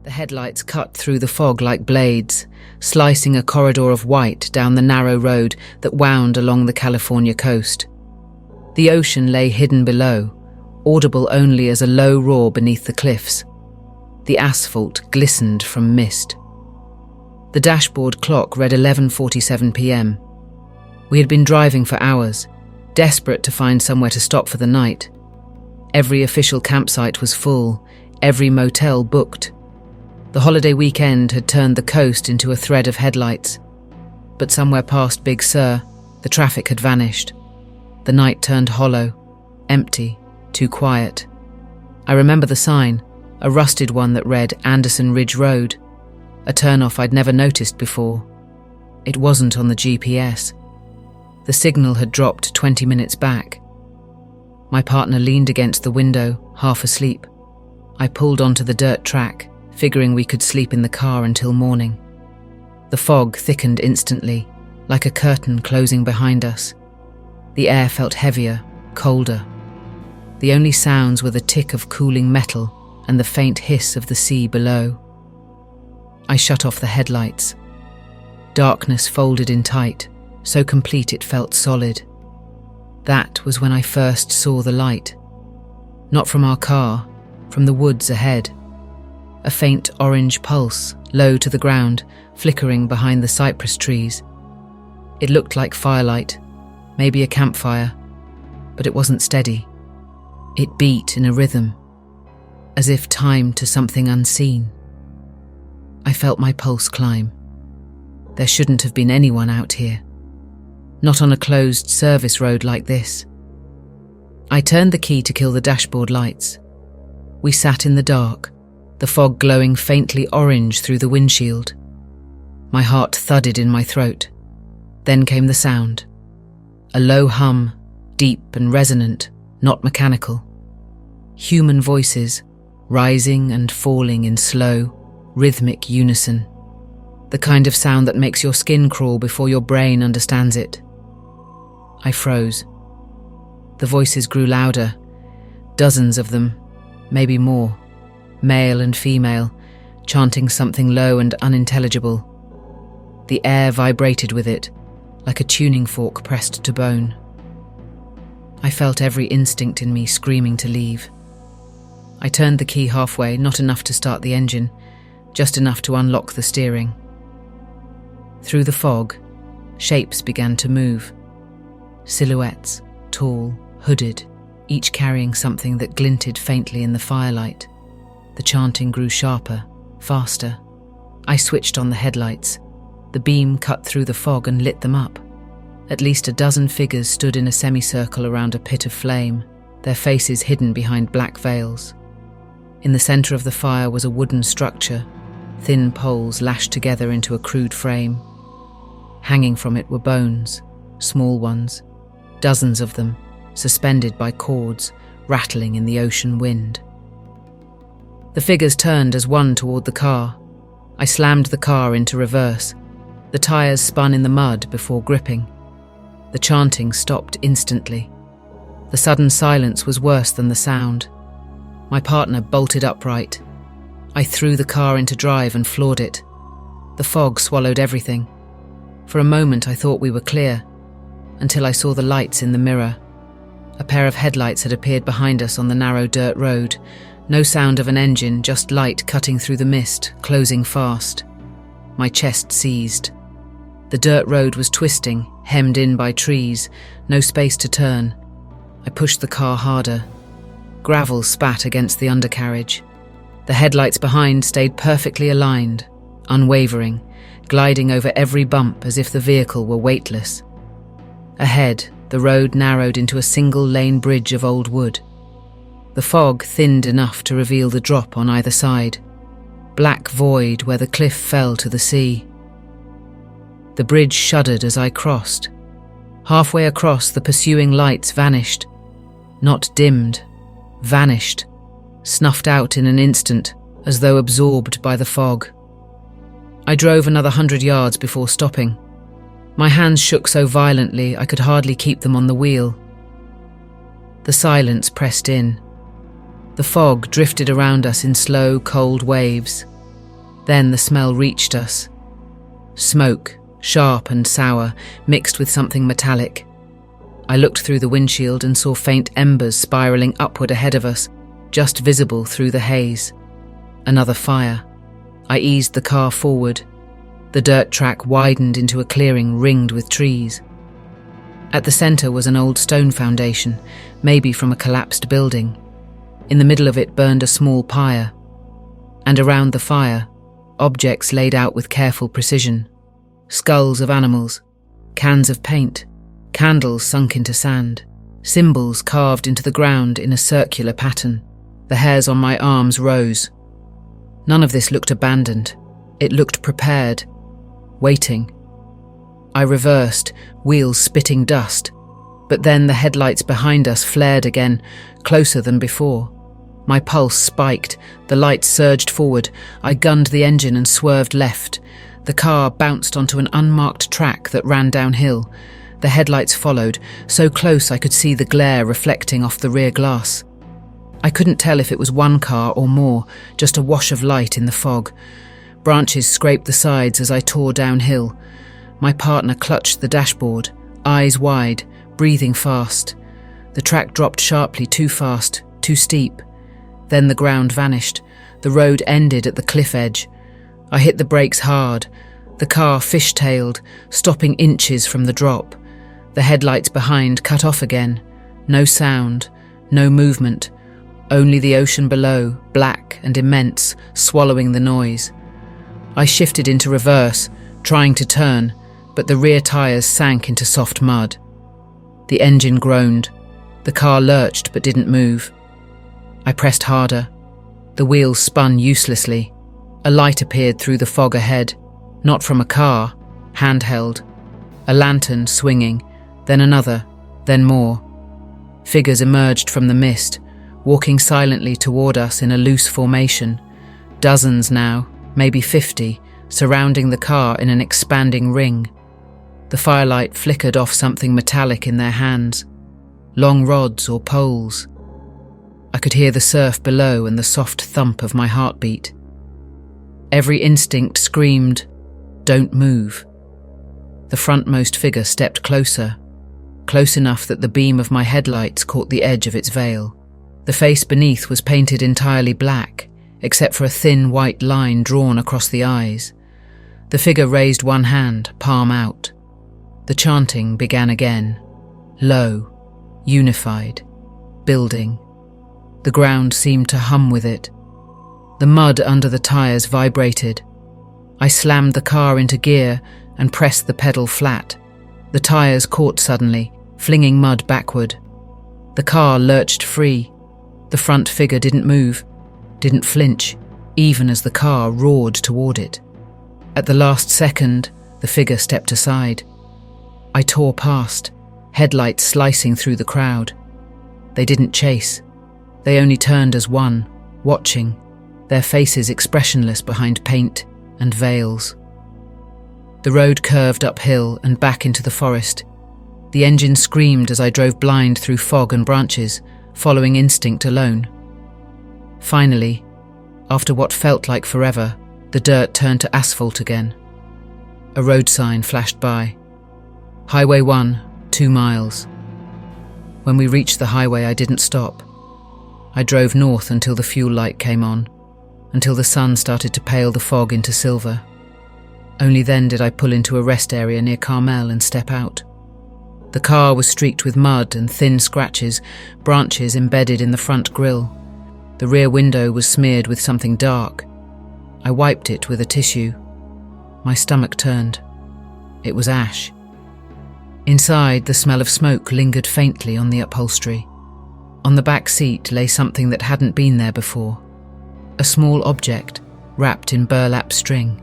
The headlights cut through the fog like blades, slicing a corridor of white down the narrow road that wound along the California coast. The ocean lay hidden below, audible only as a low roar beneath the cliffs. The asphalt glistened from mist. The dashboard clock read 11:47 p.m. We had been driving for hours, desperate to find somewhere to stop for the night. Every official campsite was full, every motel booked. The holiday weekend had turned the coast into a thread of headlights. But somewhere past Big Sur, the traffic had vanished. The night turned hollow, empty, too quiet. I remember the sign, a rusted one that read Anderson Ridge Road, a turnoff I'd never noticed before. It wasn't on the GPS. The signal had dropped 20 minutes back. My partner leaned against the window, half asleep. I pulled onto the dirt track, figuring we could sleep in the car until morning. The fog thickened instantly, like a curtain closing behind us. The air felt heavier, colder. The only sounds were the tick of cooling metal and the faint hiss of the sea below. I shut off the headlights. Darkness folded in tight, so complete it felt solid. That was when I first saw the light. Not from our car, from the woods ahead. A faint orange pulse, low to the ground, flickering behind the cypress trees. It looked like firelight, maybe a campfire, but it wasn't steady. It beat in a rhythm, as if timed to something unseen. I felt my pulse climb. There shouldn't have been anyone out here. Not on a closed service road like this. I turned the key to kill the dashboard lights. We sat in the dark, the fog glowing faintly orange through the windshield. My heart thudded in my throat. Then came the sound. A low hum, deep and resonant, not mechanical. Human voices, rising and falling in slow, rhythmic unison. The kind of sound that makes your skin crawl before your brain understands it. I froze. The voices grew louder, dozens of them, maybe more, male and female, chanting something low and unintelligible. The air vibrated with it, like a tuning fork pressed to bone. I felt every instinct in me screaming to leave. I turned the key halfway, not enough to start the engine, just enough to unlock the steering. Through the fog, shapes began to move. Silhouettes, tall, hooded, each carrying something that glinted faintly in the firelight. The chanting grew sharper, faster. I switched on the headlights. The beam cut through the fog and lit them up. At least a dozen figures stood in a semicircle around a pit of flame, their faces hidden behind black veils. In the center of the fire was a wooden structure, thin poles lashed together into a crude frame. Hanging from it were bones, small ones, dozens of them, suspended by cords, rattling in the ocean wind. The figures turned as one toward the car. I slammed the car into reverse. The tires spun in the mud before gripping. The chanting stopped instantly. The sudden silence was worse than the sound. My partner bolted upright. I threw the car into drive and floored it. The fog swallowed everything. For a moment I thought we were clear, until I saw the lights in the mirror. A pair of headlights had appeared behind us on the narrow dirt road. No sound of an engine, just light cutting through the mist, closing fast. My chest seized. The dirt road was twisting, hemmed in by trees, no space to turn. I pushed the car harder. Gravel spat against the undercarriage. The headlights behind stayed perfectly aligned, unwavering, gliding over every bump as if the vehicle were weightless. Ahead, the road narrowed into a single-lane bridge of old wood. The fog thinned enough to reveal the drop on either side. Black void where the cliff fell to the sea. The bridge shuddered as I crossed. Halfway across, the pursuing lights vanished. Not dimmed, vanished, snuffed out in an instant, as though absorbed by the fog. I drove another 100 yards before stopping. My hands shook so violently I could hardly keep them on the wheel. The silence pressed in. The fog drifted around us in slow, cold waves. Then the smell reached us. Smoke, sharp and sour, mixed with something metallic. I looked through the windshield and saw faint embers spiraling upward ahead of us, just visible through the haze. Another fire. I eased the car forward. The dirt track widened into a clearing ringed with trees. At the centre was an old stone foundation, maybe from a collapsed building. In the middle of it burned a small pyre. And around the fire, objects laid out with careful precision. Skulls of animals, cans of paint, candles sunk into sand, symbols carved into the ground in a circular pattern. The hairs on my arms rose. None of this looked abandoned. It looked prepared, waiting. I reversed, wheels spitting dust, but then the headlights behind us flared again, closer than before. My pulse spiked, the lights surged forward. I gunned the engine and swerved left. The car bounced onto an unmarked track that ran downhill. The headlights followed, so close I could see the glare reflecting off the rear glass. I couldn't tell if it was one car or more, just a wash of light in the fog. Branches scraped the sides as I tore downhill. My partner clutched the dashboard, eyes wide, breathing fast. The track dropped sharply, too fast, too steep. Then the ground vanished. The road ended at the cliff edge. I hit the brakes hard. The car fishtailed, stopping inches from the drop. The headlights behind cut off again. No sound, no movement. Only the ocean below, black and immense, swallowing the noise. I shifted into reverse, trying to turn, but the rear tyres sank into soft mud. The engine groaned. The car lurched but didn't move. I pressed harder. The wheels spun uselessly. A light appeared through the fog ahead, not from a car, handheld. A lantern swinging, then another, then more. Figures emerged from the mist, walking silently toward us in a loose formation. Dozens now, maybe 50, surrounding the car in an expanding ring. The firelight flickered off something metallic in their hands, long rods or poles. I could hear the surf below and the soft thump of my heartbeat. Every instinct screamed, "Don't move." The frontmost figure stepped closer, close enough that the beam of my headlights caught the edge of its veil. The face beneath was painted entirely black, except for a thin white line drawn across the eyes. The figure raised one hand, palm out. The chanting began again, low, unified, building. The ground seemed to hum with it. The mud under the tyres vibrated. I slammed the car into gear and pressed the pedal flat. The tyres caught suddenly, flinging mud backward. The car lurched free. The front figure didn't move, didn't flinch, even as the car roared toward it. At the last second, the figure stepped aside. I tore past, headlights slicing through the crowd. They didn't chase. They only turned as one, watching, their faces expressionless behind paint and veils. The road curved uphill and back into the forest. The engine screamed as I drove blind through fog and branches, following instinct alone. Finally, after what felt like forever, the dirt turned to asphalt again. A road sign flashed by. Highway 1, 2 miles. When we reached the highway, I didn't stop. I drove north until the fuel light came on, until the sun started to pale the fog into silver. Only then did I pull into a rest area near Carmel and step out. The car was streaked with mud and thin scratches, branches embedded in the front grille. The rear window was smeared with something dark. I wiped it with a tissue. My stomach turned. It was ash. Inside, the smell of smoke lingered faintly on the upholstery. On the back seat lay something that hadn't been there before. A small object, wrapped in burlap string.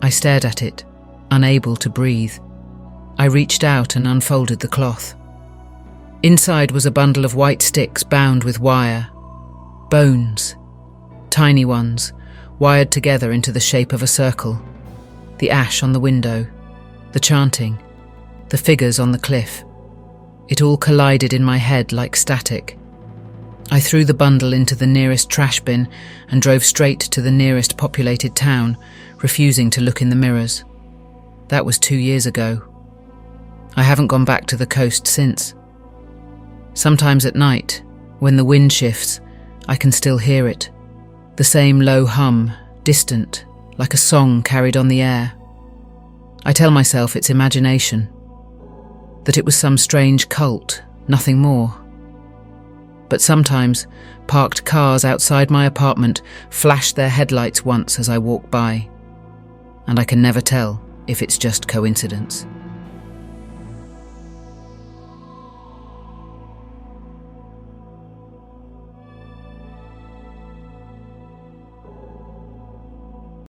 I stared at it, unable to breathe. I reached out and unfolded the cloth. Inside was a bundle of white sticks bound with wire. Bones. Tiny ones, wired together into the shape of a circle. The ash on the window. The chanting. The figures on the cliff. It all collided in my head like static. I threw the bundle into the nearest trash bin and drove straight to the nearest populated town, refusing to look in the mirrors. That was 2 years ago. I haven't gone back to the coast since. Sometimes at night, when the wind shifts, I can still hear it. The same low hum, distant, like a song carried on the air. I tell myself it's imagination, that it was some strange cult, nothing more. But sometimes, parked cars outside my apartment flash their headlights once as I walk by, and I can never tell if it's just coincidence.